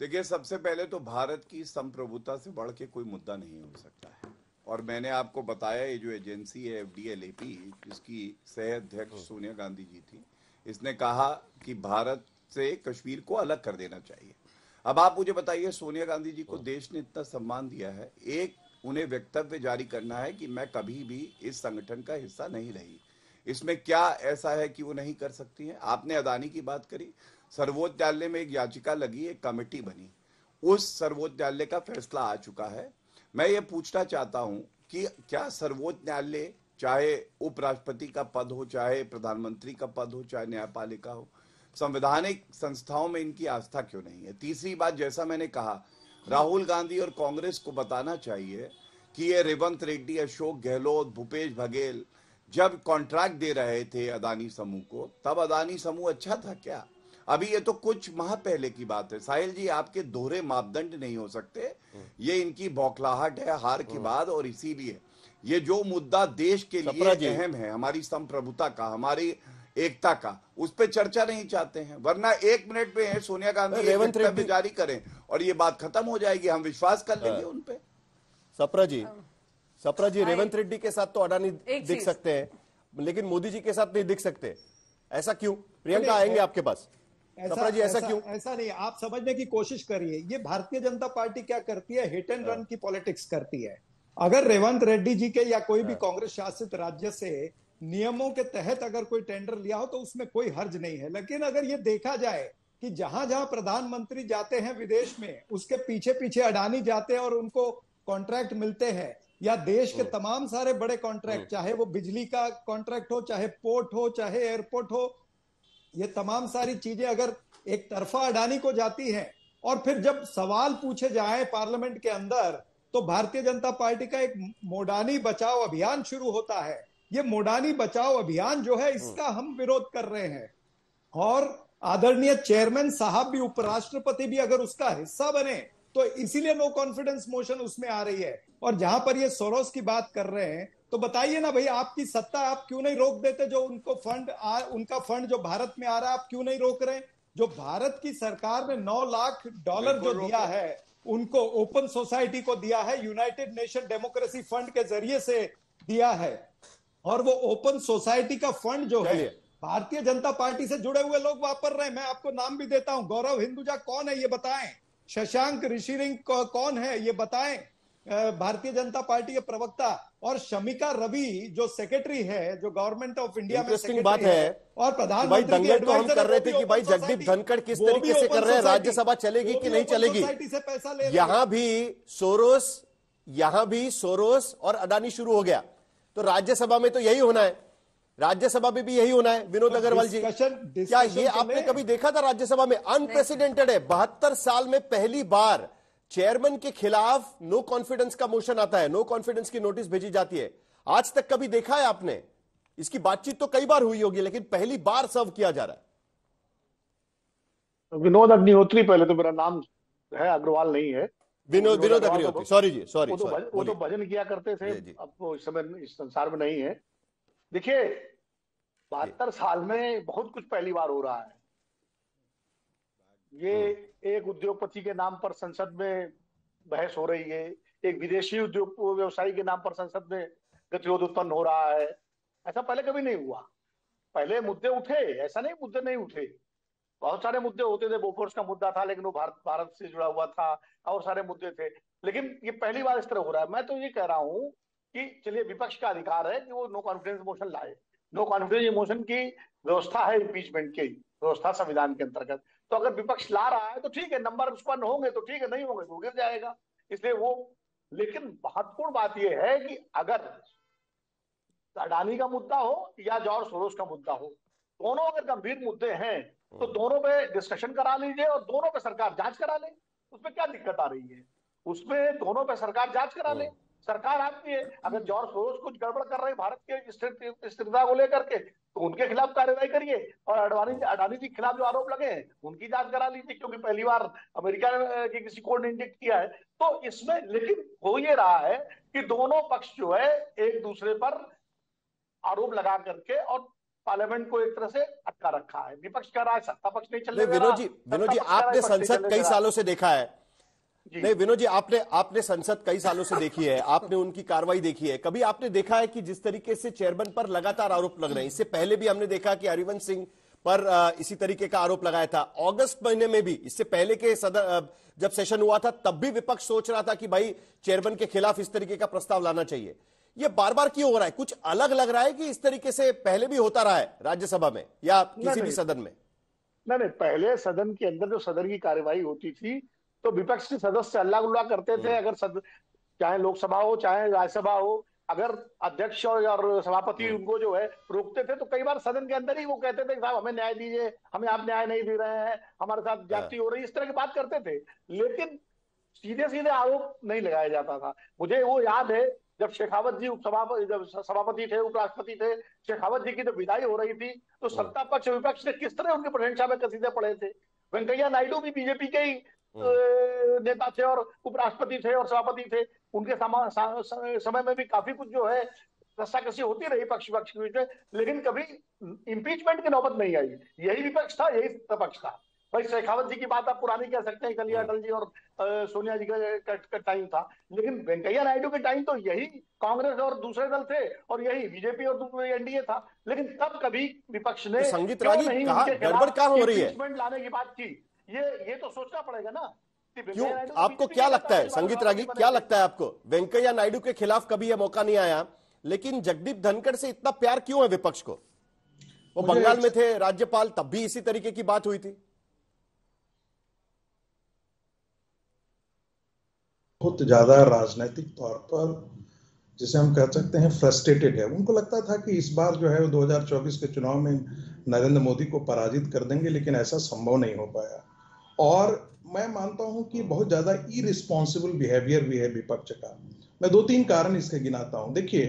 देखिए, सबसे पहले तो भारत की संप्रभुता से बढ़ के कोई मुद्दा नहीं हो सकता है, और मैंने आपको बताया ये जो एजेंसी है FDLAP, जिसकी सह अध्यक्ष सोनिया गांधी जी थी, इसने कहा कि भारत से कश्मीर को अलग कर देना चाहिए। अब आप मुझे बताइए, सोनिया गांधी जी को देश ने इतना सम्मान दिया है, एक उन्हें वक्तव्य जारी करना है कि मैं कभी भी इस संगठन का हिस्सा नहीं रही, इसमें क्या ऐसा है कि वो नहीं कर सकती हैं? आपने अदानी की बात करी, सर्वोच्च न्यायालय में एक याचिका लगी, एक कमेटी बनी, उस सर्वोच्च न्यायालय का फैसला आ चुका है। मैं ये पूछना चाहता हूं कि क्या सर्वोच्च न्यायालय, चाहे उपराष्ट्रपति का पद हो, चाहे प्रधानमंत्री का पद हो, चाहे न्यायपालिका हो, संवैधानिक संस्थाओं में इनकी आस्था क्यों नहीं है? तीसरी बात, जैसा मैंने कहा, राहुल गांधी और कांग्रेस को बताना चाहिए कि ये रेवंत रेड्डी, अशोक गहलोत, भूपेश बघेल जब कॉन्ट्रैक्ट दे रहे थे अदानी समूह को, तब अदानी समूह अच्छा था क्या? अभी ये तो कुछ माह पहले की बात है। साहिल जी, आपके दोहरे मापदंड नहीं हो सकते, ये इनकी बौखलाहट है हार के बाद, और इसीलिए ये जो मुद्दा देश के लिए अहम है, हमारी संप्रभुता का, हमारी एकता का, उस पर चर्चा नहीं चाहते हैं। वरना 1 मिनट में सोनिया गांधी रेवंत रेड्डी जारी करें और ये बात खत्म हो जाएगी, हम विश्वास कर लेंगे उन पे। सप्रा जी, रेवंत रेड्डी के साथ तो अडानी दिख सकते हैं, लेकिन मोदी जी के साथ नहीं दिख सकते, ऐसा क्यों? प्रियंका, आएंगे आपके पास। सप्रा जी, ऐसा क्यों? ऐसा नहीं, आप समझने की कोशिश करिए। ये भारतीय जनता पार्टी क्या करती है? हिट एंड रन की पॉलिटिक्स करती है। अगर रेवंत रेड्डी जी के या कोई भी कांग्रेस शासित राज्य से नियमों के तहत अगर कोई टेंडर लिया हो तो उसमें कोई हर्ज नहीं है। लेकिन अगर ये देखा जाए कि जहां जहां प्रधानमंत्री जाते हैं विदेश में, उसके पीछे पीछे अडानी जाते हैं और उनको कॉन्ट्रैक्ट मिलते हैं, या देश के तमाम सारे बड़े कॉन्ट्रैक्ट, चाहे वो बिजली का कॉन्ट्रैक्ट हो, चाहे पोर्ट हो, चाहे एयरपोर्ट हो, ये तमाम सारी चीजें अगर एक तरफा अडानी को जाती हैं, और फिर जब सवाल पूछे जाए पार्लियामेंट के अंदर, तो भारतीय जनता पार्टी का एक मोडानी बचाओ अभियान शुरू होता है। ये मोडानी बचाओ अभियान जो है, इसका हम विरोध कर रहे हैं, और आदरणीय चेयरमैन साहब भी, उपराष्ट्रपति भी अगर उसका हिस्सा बने, तो इसीलिए नो कॉन्फिडेंस मोशन उसमें आ रही है। और जहां पर ये सोरोस की बात कर रहे हैं, तो बताइए ना भाई, आपकी सत्ता, आप क्यों नहीं रोक देते? जो उनको उनका फंड जो भारत में आ रहा है, आप क्यों नहीं रोक रहे? जो भारत की सरकार ने $9 लाख जो दिया है, उनको ओपन सोसाइटी को दिया है, यूनाइटेड नेशन डेमोक्रेसी फंड के जरिए से दिया है, और वो ओपन सोसाइटी का फंड जो है भारतीय जनता पार्टी से जुड़े हुए लोग वापर रहे हैं। मैं आपको नाम भी देता हूं। गौरव हिंदुजा कौन है ये बताएं, शशांक ऋषिरिंग कौन है ये बताएं, भारतीय जनता पार्टी के प्रवक्ता, और शमिका रवि जो सेक्रेटरी है, जो गवर्नमेंट ऑफ इंडिया में सेक्रेटरी बात है, और प्रधानमंत्री दंगल तो हम कर रहे थे कि भाई जगदीप धनखड़ किस तरीके से कर रहे हैं, राज्यसभा चलेगी कि नहीं चलेगी। से पैसा ले यहां भी सोरोस और अडानी शुरू हो गया, तो राज्यसभा में तो यही होना है, राज्यसभा में भी यही होना है। विनोद अग्रवाल जी, क्या ये आपने कभी देखा था राज्यसभा में? अनप्रेसिडेंटेड है, 72 साल में पहली बार चेयरमैन के खिलाफ नो कॉन्फिडेंस का मोशन आता है, नो कॉन्फिडेंस की नोटिस भेजी जाती है। आज तक कभी देखा है आपने? इसकी बातचीत तो कई बार हुई होगी, लेकिन पहली बार सर्व किया जा रहा है। विनोद अग्निहोत्री, पहले तो मेरा नाम है, अग्रवाल नहीं है। विनोद अग्निहोत्री, सॉरी जी, सॉरी। वो तो भजन किया करते थे, अब वो इस समय इस संसार में नहीं है। देखिए, 72 साल में बहुत कुछ पहली बार हो रहा है। ये एक उद्योगपति के नाम पर संसद में बहस हो रही है, एक विदेशी उद्योग व्यवसायी के नाम पर संसद में गतिरोध उत्पन्न हो रहा है। ऐसा पहले कभी नहीं हुआ। पहले मुद्दे उठे, ऐसा नहीं मुद्दे नहीं उठे, बहुत सारे मुद्दे होते थे। बोफोर्स का मुद्दा था, लेकिन वो भारत से जुड़ा हुआ था, और सारे मुद्दे थे। लेकिन ये पहली बार इस तरह हो रहा है। मैं तो ये कह रहा हूं कि चलिए, विपक्ष का अधिकार है कि वो नो कॉन्फिडेंस मोशन लाए। नो कॉन्फिडेंस मोशन की व्यवस्था है इम्पीचमेंट की व्यवस्था संविधान के अंतर्गत। तो अगर विपक्ष ला रहा है तो ठीक है, नंबर उत्पन्न होंगे तो ठीक है, नहीं होंगे तो गिर जाएगा। इसलिए वो, लेकिन महत्वपूर्ण बात यह है कि अगर अडानी का मुद्दा हो या जॉर्ज सोरोस का मुद्दा हो, दोनों अगर गंभीर मुद्दे हैं तो दोनों पे डिस्कशन करा लीजिए और दोनों पे सरकार जांच करा ले। उसमें क्या दिक्कत आ रही है? उसमें दोनों पे सरकार जांच करा ले। सरकार आपकी है। अगर जॉर्ज सोरोस कुछ गड़बड़ कर रहे हैं भारत के स्थिरता को लेकर के, तो उनके खिलाफ कार्रवाई करिए, और अडानी जी के खिलाफ जो आरोप लगे हैं उनकी जांच करा लीजिए, क्योंकि पहली बार अमेरिका के किसी कोर्ट ने इंजेक्ट किया है। तो इसमें लेकिन हो ये रहा है कि दोनों पक्ष जो है एक दूसरे पर आरोप लगा करके और पार्लियामेंट को एक तरह से अटका रखा है। विपक्ष कह रहा है सत्ता पक्ष नहीं चलने दे रहा। विनोद जी, आपने संसद कई सालों से देखा है। नहीं विनोद जी, आपने संसद कई सालों से देखी है, आपने उनकी कार्रवाई देखी है। कभी आपने देखा है कि जिस तरीके से चेयरमैन पर लगातार आरोप लग रहे हैं? इससे पहले भी हमने देखा कि हरिवंश सिंह पर इसी तरीके का आरोप लगाया था। अगस्त महीने में भी, इससे पहले के जब सेशन हुआ था, तब भी विपक्ष सोच रहा था कि भाई चेयरमैन के खिलाफ इस तरीके का प्रस्ताव लाना चाहिए। ये बार बार क्यों हो रहा है? कुछ अलग लग रहा है कि इस तरीके से पहले भी होता रहा है राज्यसभा में या किसी भी सदन में? नहीं, पहले सदन के अंदर जो सदन की कार्यवाही होती थी तो विपक्ष के सदस्य अल्लाह गुल्ला करते थे। अगर चाहे लोकसभा हो चाहे राज्यसभा हो, अगर अध्यक्ष और सभापति उनको जो है रोकते थे तो कई बार सदन के अंदर ही वो कहते थे साहब हमें न्याय दीजिए, हमें आप न्याय नहीं दे रहे हैं, हमारे साथ ज्यादती हो रही है, इस तरह की बात करते थे। लेकिन सीधे सीधे आरोप नहीं लगाया जाता था। मुझे वो याद है जब शेखावत जी जब सभापति थे, उपराष्ट्रपति थे, शेखावत जी की जब विदाई हो रही थी तो सत्ता पक्ष विपक्ष ने किस तरह उनकी प्रशंसा में कसीदे पड़े थे। वेंकैया नायडू भी बीजेपी के ही नेता थे और उपराष्ट्रपति थे और सभापति थे। उनके समय में भी काफी कुछ जो है रस्साकसी होती रही पक्ष विपक्ष के बीच में, लेकिन कभी इम्पीचमेंट की नौबत नहीं आई। यही विपक्ष था, यही पक्ष था। भाई शेखावत जी की बात आप पुरानी कह सकते हैं, कलिया अटल जी और सोनिया जी का टाइम था, लेकिन वेंकैया नायडू के टाइम तो यही कांग्रेस और दूसरे दल थे और यही बीजेपी और एनडीए था। लेकिन तब कभी विपक्ष ने संगीत रागी गड़बड़ क्या हो रही है लाने की बात की? ये तो सोचना पड़ेगा ना। क्यों? आपको क्या लगता है संगीत रागी, क्या लगता है आपको? वेंकैया नायडू के खिलाफ कभी यह मौका नहीं आया, लेकिन जगदीप धनखड़ से इतना प्यार क्यों है विपक्ष को? वो बंगाल में थे राज्यपाल, तब भी इसी तरीके की बात हुई थी। बहुत ज्यादा राजनीतिक तौर पर जिसे हम कह सकते हैं फ्रस्ट्रेटेड है। उनको लगता था कि इस बार जो है 2024 के चुनाव में नरेंद्र मोदी को पराजित कर देंगे, लेकिन ऐसा संभव नहीं हो पाया। और मैं मानता हूं कि बहुत ज्यादा इरिस्पॉन्सिबल बिहेवियर भी है विपक्ष का। मैं 2-3 कारण इसके गिनाता हूं। देखिए,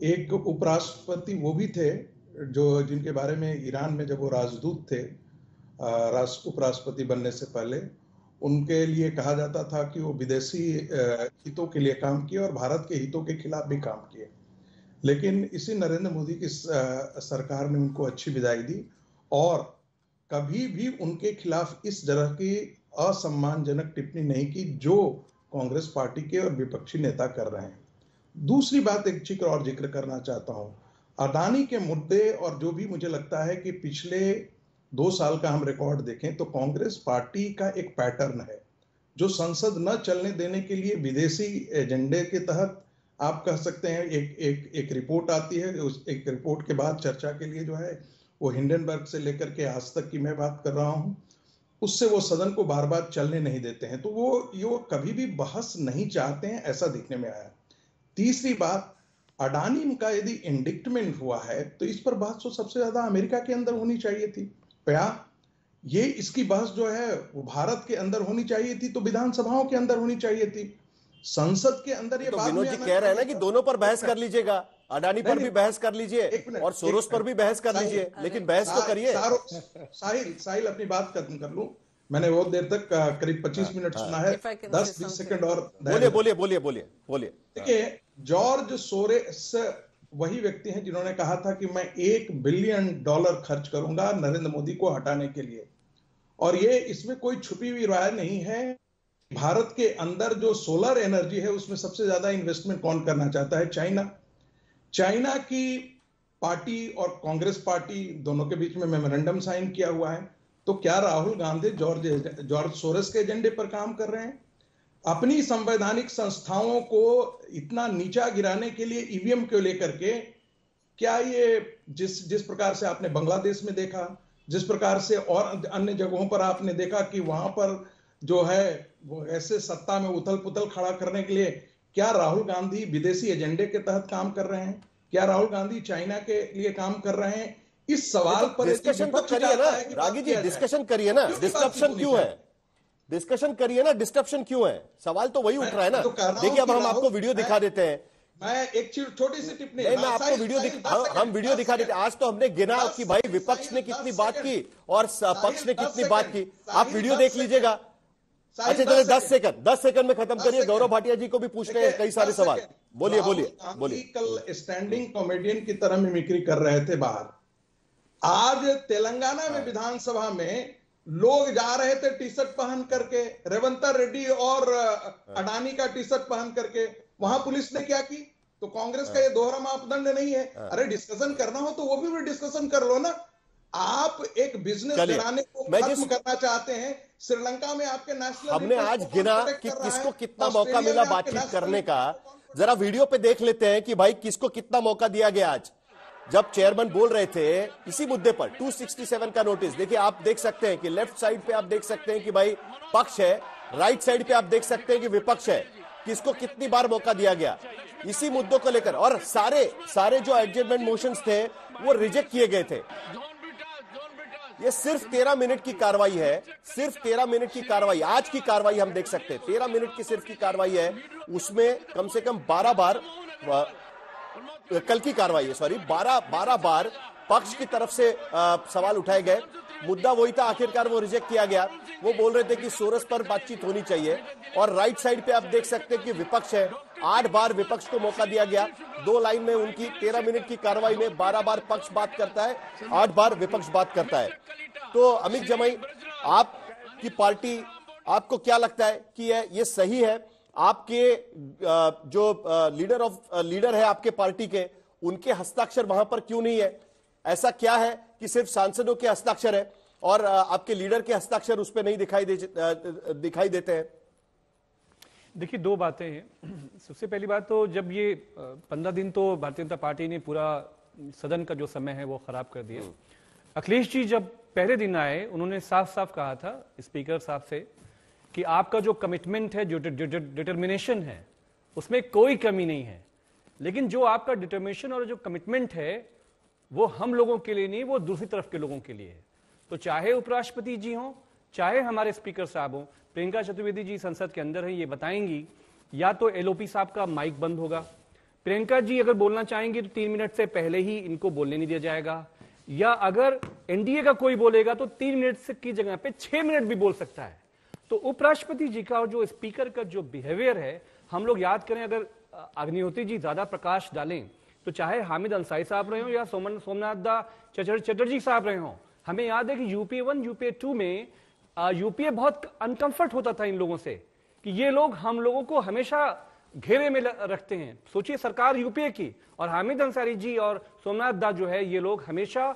एक उपराष्ट्रपति वो भी थे जो जिनके बारे में ईरान में जब वो राजदूत थे उपराष्ट्रपति बनने से पहले, उनके लिए कहा जाता था कि वो विदेशी हितों के लिए काम किए और भारत के हितों के खिलाफ भी काम किए। लेकिन इसी नरेंद्र मोदी की सरकार ने उनको अच्छी विदाई दी और कभी भी उनके खिलाफ इस तरह की असम्मानजनक टिप्पणी नहीं की जो कांग्रेस पार्टी के और विपक्षी नेता कर रहे हैं। दूसरी बात एक जिक्र करना चाहता हूं, अडानी के मुद्दे, और जो भी मुझे लगता है कि पिछले 2 साल का हम रिकॉर्ड देखें तो कांग्रेस पार्टी का एक पैटर्न है जो संसद न चलने देने के लिए विदेशी एजेंडे के तहत, आप कह सकते हैं, एक रिपोर्ट आती है। उस एक रिपोर्ट के बाद चर्चा के लिए जो है वो हिंडनबर्ग से लेकर के आज तक की मैं बात कर रहा हूं, उससे वो सदन को बार बार चलने नहीं देते हैं। तो वो कभी भी बहस नहीं चाहते हैं, ऐसा दिखने में आया। तीसरी बात, अडानी का यदि इंडिक्टमेंट हुआ है तो इस पर बहस तो सबसे ज्यादा अमेरिका के अंदर होनी चाहिए थी। ये इसकी बहस जो है वो भारत के अंदर होनी चाहिए थी, तो विधानसभाओं के अंदर होनी चाहिए थी, संसद के अंदर। ये तो विनोद जी कह रहे हैं ना कि दोनों पर बहस कर लीजिएगा, अडानी पर भी बहस कर लीजिए और सोरोस पर भी बहस कर लीजिए, लेकिन बहस तो करिए। साहिल अपनी बात खत्म कर लूं। मैंने बहुत देर तक करीब 25 मिनट सुना है, 10-20 सेकंड और बोलिए। देखिए, जॉर्ज सोरोस वही व्यक्ति हैं जिन्होंने कहा था कि मैं $1 बिलियन खर्च करूंगा नरेंद्र मोदी को हटाने के लिए, और ये इसमें कोई छुपी हुई राय नहीं है। भारत के अंदर जो सोलर एनर्जी है उसमें सबसे ज्यादा इन्वेस्टमेंट कौन करना चाहता है? चाइना की पार्टी और कांग्रेस पार्टी दोनों के बीच में मेमोरेंडम साइन किया हुआ है। तो क्या राहुल गांधी जॉर्ज सोरोस के एजेंडे पर काम कर रहे हैं? अपनी संवैधानिक संस्थाओं को इतना नीचा गिराने के लिए ईवीएम को लेकर के क्या ये जिस प्रकार से आपने बांग्लादेश में देखा, जिस प्रकार से और अन्य जगहों पर आपने देखा कि वहां पर जो है वो ऐसे सत्ता में उथल पुथल खड़ा करने के लिए, क्या राहुल गांधी विदेशी एजेंडे के तहत काम कर रहे हैं? क्या राहुल गांधी चाइना के लिए काम कर रहे हैं? इस सवाल पर डिस्कशन तो करिए ना रागी जी, डिस्कशन करिए ना, डिस्ट्रप्शन क्यों है? डिस्कशन करिए ना, डिस्ट्रप्शन क्यों है? सवाल तो वही उठ रहा है ना। देखिए अब हम आपको वीडियो दिखा देते हैं। मैं एक छोटी सी टिप्पणी, मैं आपको हम वीडियो दिखा देते। आज तो हमने गिना कि भाई विपक्ष ने कितनी बात की और पक्ष ने कितनी बात की। आप वीडियो देख लीजिएगा। अच्छा चलिए 10 सेकंड में खत्म करिए। गौरव भाटिया जी को भी पूछने हैं कई सारे सवाल। बोलिए। कल स्टैंडिंग कॉमेडियन की तरह मिमिक्री कर रहे थे बाहर। आज तेलंगाना में विधानसभा में लोग जा रहे थे टी शर्ट पहन करके, रेवंत रेड्डी और अडानी का टी शर्ट पहन करके। वहां पुलिस ने क्या की? तो कांग्रेस का ये दोहरा मापदंड नहीं है। अरे डिस्कशन करना हो तो वो भी डिस्कशन कर लो ना। आप एक बिजनेस घराने को खत्म करना चाहते हैं। श्रीलंका में आपके नेशनल, हमने आज गिना कि किसको कितना मौका मिला बातचीत करने का। जरा वीडियो पे देख लेते हैं कि भाई किसको कितना मौका दिया गया। आज जब चेयरमैन बोल रहे थे इसी मुद्दे पर 267 का नोटिस, देखिए आप देख सकते हैं कि लेफ्ट साइड पे आप देख सकते हैं कि भाई पक्ष है, राइट साइड पे आप देख सकते हैं कि विपक्ष है। किसको कितनी बार मौका दिया गया इसी मुद्दों को लेकर। और सारे जो एडजमेंट मोशंस थे वो रिजेक्ट किए गए थे। ये सिर्फ 13 मिनट की कार्रवाई है, सिर्फ 13 मिनट की कार्रवाई। आज की कार्रवाई हम देख सकते हैं 13 मिनट की सिर्फ की कार्रवाई है। उसमें कम से कम 12 बार, कल की कार्रवाई है सॉरी, 12 बार पक्ष की तरफ से सवाल उठाए गए। मुद्दा वही था, आखिरकार वो रिजेक्ट किया गया। वो बोल रहे थे कि सोरस पर बातचीत होनी चाहिए। और राइट साइड पे आप देख सकते हैं कि विपक्ष है। 8 बार विपक्ष को मौका दिया गया। 2 लाइन में उनकी 13 मिनट की कार्रवाई में 12 बार पक्ष बात करता है, 8 बार विपक्ष बात करता है। तो अमित जमाई, आपकी पार्टी, आपको क्या लगता है कि ये सही है? आपके जो लीडर है आपके पार्टी के, उनके हस्ताक्षर वहां पर क्यों नहीं है? ऐसा क्या है कि सिर्फ सांसदों के हस्ताक्षर है और आपके लीडर के हस्ताक्षर उस पर नहीं दिखाई देते हैं? देखिए, 2 बातें हैं। सबसे पहली बात तो जब ये 15 दिन तो भारतीय जनता पार्टी ने पूरा सदन का जो समय है वो खराब कर दिया। अखिलेश जी जब पहले दिन आए, उन्होंने साफ साफ कहा था स्पीकर साहब से कि आपका जो कमिटमेंट है, जो डिटर्मिनेशन है, उसमें कोई कमी नहीं है। लेकिन जो आपका डिटर्मिनेशन और जो कमिटमेंट है वो हम लोगों के लिए नहीं, वो दूसरी तरफ के लोगों के लिए है। तो चाहे उपराष्ट्रपति जी हों, चाहे हमारे स्पीकर साहब हों, प्रियंका चतुर्वेदी जी संसद के अंदर है, ये बताएंगी या तो एलओपी साहब का माइक बंद होगा, प्रियंका जी अगर बोलना चाहेंगी तो 3 मिनट से पहले ही इनको बोलने नहीं दिया जाएगा, या अगर एनडीए का कोई बोलेगा तो 3 मिनट की जगह पे 6 मिनट भी बोल सकता है। तो उपराष्ट्रपति जी का और जो स्पीकर का जो बिहेवियर है, हम लोग याद करें, अगर अग्निहोत्री जी ज्यादा प्रकाश डालें तो चाहे हामिद अंसारी साहब रहे हो या सोमनाथ दा चटर्जी साहब रहे हो, हमें याद है कि यूपीए 1 यूपीए 2 में यूपीए बहुत अनकंफर्ट होता था इन लोगों से कि ये लोग हम लोगों को हमेशा घेरे में रखते हैं। सोचिए सरकार यूपीए की और हामिद अंसारी जी और सोमनाथ दा जो है, ये लोग हमेशा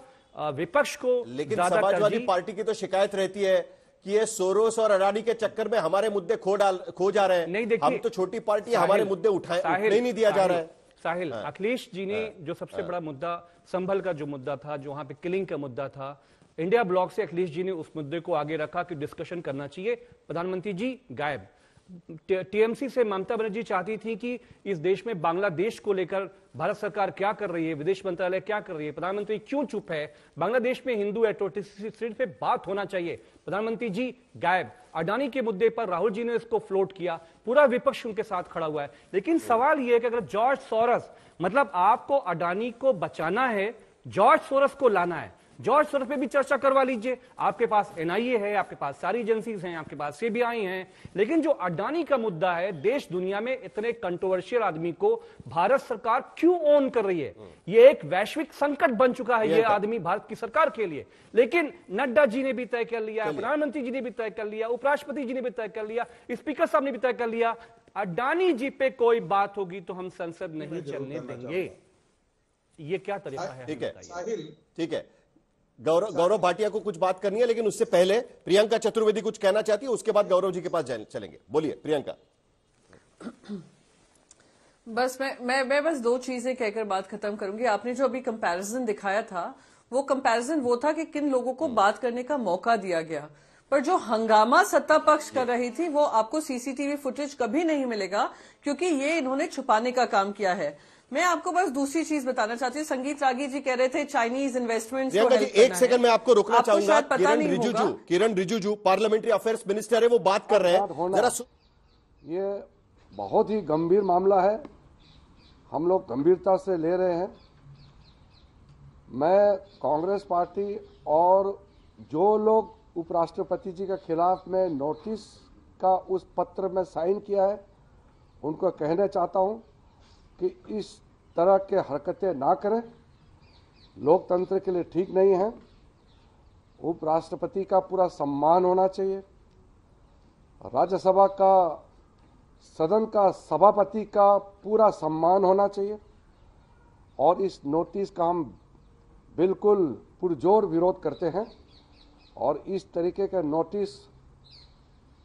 विपक्ष को, लेकिन समाजवादी पार्टी की तो शिकायत रहती है कि ये सोरोस और अडानी के चक्कर में हमारे मुद्दे खो जा रहे हैं। नहीं, देखिए, हम तो छोटी पार्टी, हमारे मुद्दे उठाए नहीं दिया जा रहा है। साहिल, अखिलेश जी ने जो सबसे बड़ा मुद्दा, संभल का जो मुद्दा था, जो वहां पे किलिंग का मुद्दा था, इंडिया ब्लॉक से अखिलेश जी ने उस मुद्दे को आगे रखा कि डिस्कशन करना चाहिए। प्रधानमंत्री जी गायब। टीएमसी से ममता बनर्जी चाहती थी कि इस देश में बांग्लादेश को लेकर भारत सरकार क्या कर रही है, विदेश मंत्रालय क्या कर रही है, प्रधानमंत्री क्यों चुप है, बांग्लादेश में हिंदू एट्रोसिटी पे बात होना चाहिए, प्रधानमंत्री जी गायब। अडानी के मुद्दे पर राहुल जी ने इसको फ्लोट किया, पूरा विपक्ष उनके साथ खड़ा हुआ है। लेकिन सवाल यह है कि अगर जॉर्ज सोरस, मतलब आपको अडानी को बचाना है, जॉर्ज सोरस को लाना है, जॉर्ज सोरोस पे भी चर्चा करवा लीजिए। आपके पास एनआईए है, आपके पास सारी एजेंसीज हैं, आपके पास सीबीआई हैं, लेकिन जो अडानी का मुद्दा है, देश दुनिया में इतने कंट्रोवर्शियल आदमी को भारत सरकार क्यों ऑन कर रही है? ये एक वैश्विक संकट बन चुका है ये आदमी भारत की सरकार के लिए। लेकिन नड्डा जी ने भी तय कर लिया, प्रधानमंत्री जी ने भी तय कर लिया, उपराष्ट्रपति जी ने भी तय कर लिया, स्पीकर साहब ने भी तय कर लिया, अडानी जी पे कोई बात होगी तो हम संसद नहीं चलने देंगे। ये क्या तरीका है? ठीक है, गौरव भाटिया को कुछ बात करनी है, लेकिन उससे पहले प्रियंका चतुर्वेदी कुछ कहना चाहती है, उसके बाद गौरव जी के पास चलेंगे। बोलिए प्रियंका। बस मैं बस दो चीजें कहकर बात खत्म करूंगी। आपने जो अभी कंपैरिजन दिखाया था, वो कंपैरिजन वो था कि किन लोगों को बात करने का मौका दिया गया, पर जो हंगामा सत्ता पक्ष कर रही थी वो आपको सीसीटीवी फुटेज कभी नहीं मिलेगा, क्योंकि ये इन्होंने छुपाने का काम किया है। मैं आपको बस दूसरी चीज बताना चाहती हूँ। संगीत रागी जी कह रहे थे चाइनीज इन्वेस्टमेंट। एक सेकंड में आपको रोकना चाहूंगा। किरण रिजिजू पार्लियामेंट्री अफेयर्स मिनिस्टर है, वो बात कर रहे हैं जरा। ये बहुत ही गंभीर मामला है, हम लोग गंभीरता से ले रहे हैं। मैं कांग्रेस पार्टी और जो लोग उपराष्ट्रपति जी के खिलाफ में नोटिस का उस पत्र में साइन किया है, उनको कहना चाहता हूं कि इस तरह के हरकतें ना करें, लोकतंत्र के लिए ठीक नहीं है। उपराष्ट्रपति का पूरा सम्मान होना चाहिए, राज्यसभा का सदन का सभापति का पूरा सम्मान होना चाहिए, और इस नोटिस का हम बिल्कुल पुरजोर विरोध करते हैं। और इस तरीके के नोटिस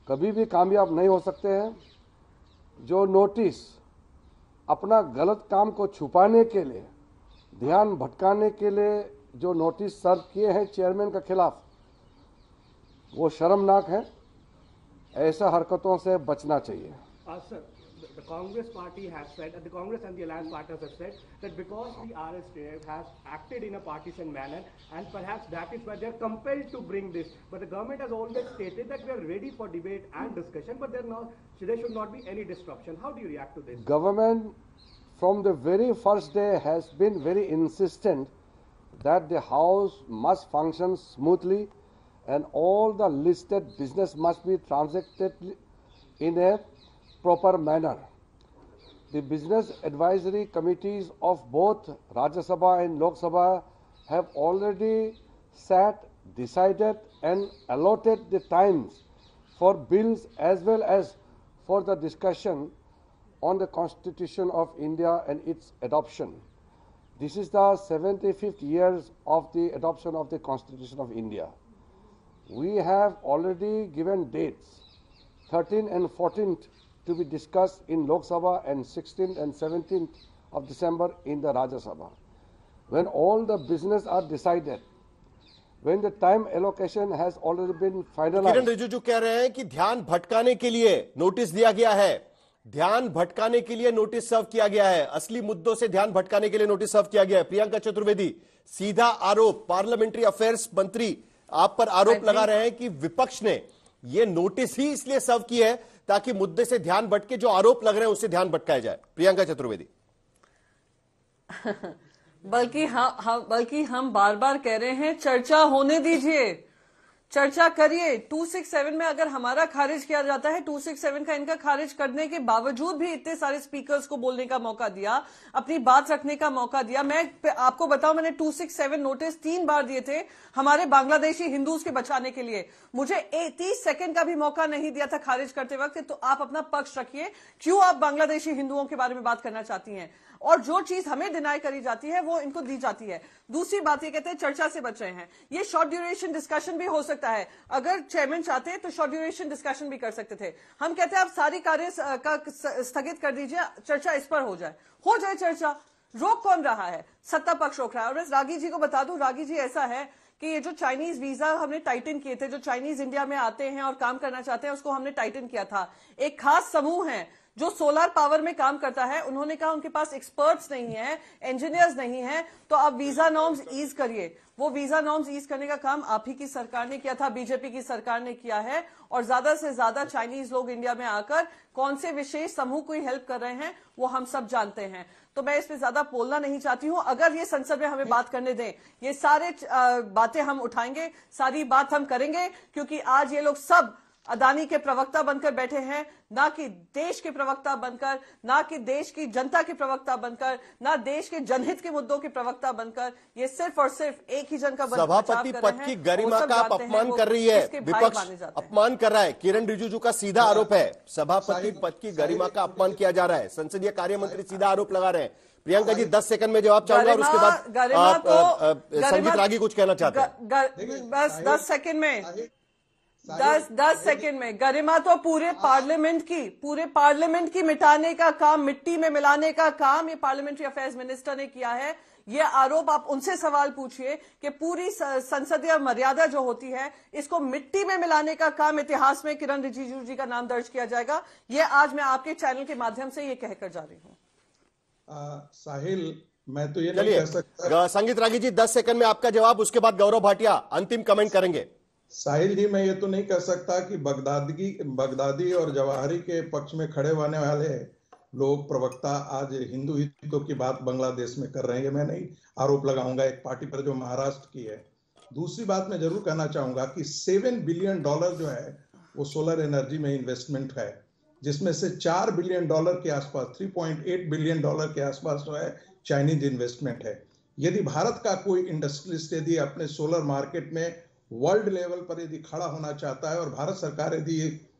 कभी भी कामयाब नहीं हो सकते हैं। जो नोटिस अपना गलत काम को छुपाने के लिए, ध्यान भटकाने के लिए जो नोटिस सर्व किए हैं चेयरमैन के खिलाफ, वो शर्मनाक है। ऐसा हरकतों से बचना चाहिए। Sir, the Congress party has said, the Congress and the alliance partners have said that because the RSTF has acted in a partisan manner, and perhaps that is why they are compelled to bring this. But the government has always stated that we are ready for debate and discussion, but there should not be any disruption. How do you react to this? Government from the very first day has been very insistent that the House must function smoothly and all the listed business must be transacted in a proper manner. The business advisory committees of both Rajya Sabha and Lok Sabha have already sat, decided and allotted the times for bills as well as for the discussion on the Constitution of India and its adoption. This is the 75th years of the adoption of the Constitution of India. We have already given dates, 13th and 14th to be discussed in Lok Sabha and 16th and 17th of December in the Rajya Sabha. When all the business are decided, when the time allocation has already been finalized. किरण रिजिजू कह रहे हैं कि ध्यान भटकाने के लिए notice दिया गया है, ध्यान भटकाने के लिए नोटिस सर्व किया गया है, असली मुद्दों से ध्यान भटकाने के लिए नोटिस सर्व किया गया है। प्रियंका चतुर्वेदी, सीधा आरोप, पार्लियामेंट्री अफेयर्स मंत्री आप पर आरोप लगा रहे हैं कि विपक्ष ने यह नोटिस ही इसलिए सर्व की है ताकि मुद्दे से ध्यान भटके, जो आरोप लग रहे हैं उससे ध्यान भटकाया जाए। प्रियंका चतुर्वेदी। बल्कि हम बार बार कह रहे हैं चर्चा होने दीजिए, चर्चा करिए। 267 में अगर हमारा खारिज किया जाता है, 267 का इनका खारिज करने के बावजूद भी इतने सारे स्पीकर्स को बोलने का मौका दिया, अपनी बात रखने का मौका दिया। मैं आपको बताऊं, मैंने 267 नोटिस 3 बार दिए थे हमारे बांग्लादेशी हिंदूज के बचाने के लिए। मुझे 30 सेकंड का भी मौका नहीं दिया था खारिज करते वक्त। तो आप अपना पक्ष रखिए, क्यों आप बांग्लादेशी हिंदुओं के बारे में बात करना चाहती हैं, और जो चीज हमें डिनाई करी जाती है वो इनको दी जाती है। दूसरी बात ये कहते हैं चर्चा से बच रहे हैं, ये शॉर्ट ड्यूरेशन डिस्कशन भी हो सकता है। अगर चेयरमैन चाहते हैं तो शॉर्ट ड्यूरेशन डिस्कशन भी कर सकते थे। हम कहते हैं आप सारी कार्य का स्थगित कर दीजिए, चर्चा इस पर हो जाए चर्चा। रोक कौन रहा है? सत्ता पक्ष रोक रहा है। और रागी जी को बता दूं, रागी जी ऐसा है कि ये जो चाइनीज वीजा हमने टाइटन किए थे, जो चाइनीज इंडिया में आते हैं और काम करना चाहते हैं, उसको हमने टाइटन किया था। एक खास समूह है जो सोलर पावर में काम करता है, उन्होंने कहा उनके पास एक्सपर्ट्स नहीं है, इंजीनियर्स नहीं है, तो आप वीजा नॉर्म्स ईज करिए। वो वीजा नॉर्म्स ईज करने का काम आप ही की सरकार ने किया था, बीजेपी की सरकार ने किया है। और ज्यादा से ज्यादा चाइनीज लोग इंडिया में आकर कौन से विशेष समूह को हेल्प कर रहे हैं वो हम सब जानते हैं। तो मैं इस पे ज्यादा बोलना नहीं चाहती हूं। अगर ये संसद में हमें बात करने दें, ये सारे बातें हम उठाएंगे, सारी बात हम करेंगे, क्योंकि आज ये लोग सब अदानी के प्रवक्ता बनकर बैठे हैं, ना कि देश के प्रवक्ता बनकर, ना कि देश की जनता के प्रवक्ता बनकर, ना देश के जनहित के मुद्दों के प्रवक्ता बनकर। ये सिर्फ और सिर्फ एक ही जन का सभापति पद की गरिमा का आप अपमान कर रही है, विपक्ष अपमान कर रहा है। किरण रिजिजू का सीधा आरोप है, सभापति पद की गरिमा का अपमान किया जा रहा है। संसदीय कार्य मंत्री सीधा आरोप लगा रहे हैं। प्रियंका जी 10 सेकंड में जवाब चाहूंगा और उसके बाद संगीत रागी कुछ कहना चाहते हैं। बस 10 सेकंड में 10 सेकंड में गरिमा तो पूरे पार्लियामेंट की मिटाने का काम, मिट्टी में मिलाने का काम ये पार्लियामेंट्री अफेयर्स मिनिस्टर ने किया है। ये आरोप आप उनसे सवाल पूछिए कि पूरी संसदीय मर्यादा जो होती है, इसको मिट्टी में मिलाने का काम इतिहास में किरण रिजिजू जी का नाम दर्ज किया जाएगा। ये आज मैं आपके चैनल के माध्यम से ये कहकर जा रही हूँ। साहिल, मैं तो ये नहीं कह सकता। संगीत रागी जी 10 सेकंड में आपका जवाब, उसके बाद गौरव भाटिया अंतिम कमेंट करेंगे। साहिल जी, मैं ये तो नहीं कह सकता कि बगदादी और जवाहरी के पक्ष में खड़े होने वाले लोग प्रवक्ता आज हिंदू हितों की बात बांग्लादेश में कर रहे हैं। मैं नहीं आरोप लगाऊंगा एक पार्टी पर जो महाराष्ट्र की है। दूसरी बात मैं जरूर कहना चाहूंगा कि $7 बिलियन जो है वो सोलर एनर्जी में इन्वेस्टमेंट है, जिसमें से $4 बिलियन के आसपास, $3.8 बिलियन के आसपास जो है चाइनीज इन्वेस्टमेंट है। यदि भारत का कोई इंडस्ट्रियलिस्ट यदि अपने सोलर मार्केट में वर्ल्ड लेवल पर यदि खड़ा होना चाहता है और भारत सरकार यदि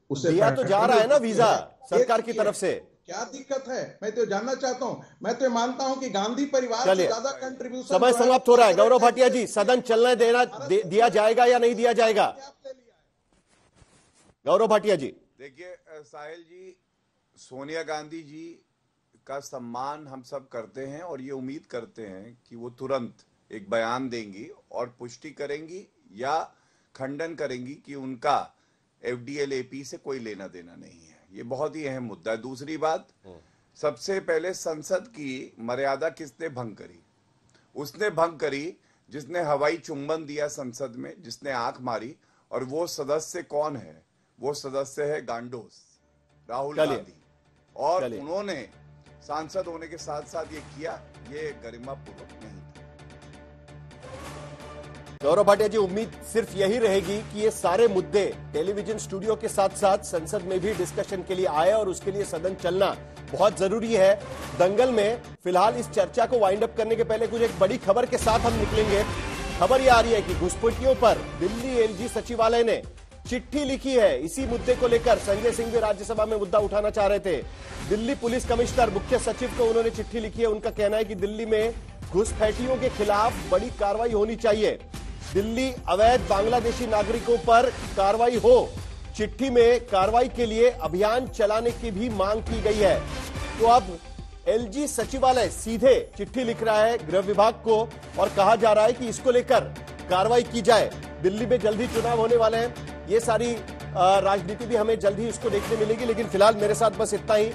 उसे दिया तो जा रहा है ना वीजा सरकार की तरफ से, क्या दिक्कत है? मैं तो जानना चाहता हूं। मैं तो मानता हूं कि गांधी परिवार से ज्यादा कंट्रीब्यूशन। समय समाप्त हो रहा है। गौरव भाटिया जी, सदन चलने दिया जाएगा या नहीं दिया जाएगा? गौरव भाटिया जी। देखिए साहिल जी, सोनिया गांधी जी का सम्मान हम सब करते हैं और ये उम्मीद करते हैं कि वो तुरंत एक बयान देंगी और पुष्टि करेंगी या खंडन करेंगी कि उनका FDLAP से कोई लेना देना नहीं है। ये बहुत ही अहम मुद्दा है। दूसरी बात, सबसे पहले संसद की मर्यादा किसने भंग करी? उसने भंग करी जिसने हवाई चुंबन दिया संसद में, जिसने आंख मारी। और वो सदस्य कौन है? वो सदस्य है गांडोस, राहुल गांधी। और उन्होंने सांसद होने के साथ साथ ये किया, ये गरिमापूर्वक नहीं। गौरव भाटिया जी, उम्मीद सिर्फ यही रहेगी कि ये सारे मुद्दे टेलीविजन स्टूडियो के साथ साथ संसद में भी डिस्कशन के लिए आए और उसके लिए सदन चलना बहुत जरूरी है। दंगल में फिलहाल इस चर्चा को वाइंड अप करने के पहले कुछ एक बड़ी खबर के साथ हम निकलेंगे। खबर यह आ रही है कि घुसपैठियों पर दिल्ली LG सचिवालय ने चिट्ठी लिखी है। इसी मुद्दे को लेकर संजय सिंह भी राज्यसभा में मुद्दा उठाना चाह रहे थे। दिल्ली पुलिस कमिश्नर मुख्य सचिव को उन्होंने चिट्ठी लिखी है। उनका कहना है कि दिल्ली में घुसपैठियों के खिलाफ बड़ी कार्रवाई होनी चाहिए। दिल्ली अवैध बांग्लादेशी नागरिकों पर कार्रवाई हो। चिट्ठी में कार्रवाई के लिए अभियान चलाने की भी मांग की गई है। तो अब LG सचिवालय सीधे चिट्ठी लिख रहा है गृह विभाग को और कहा जा रहा है कि इसको लेकर कार्रवाई की जाए। दिल्ली में जल्दी चुनाव होने वाले हैं। ये सारी राजनीति भी हमें जल्दी उसको देखने मिलेगी। लेकिन फिलहाल मेरे साथ बस इतना ही।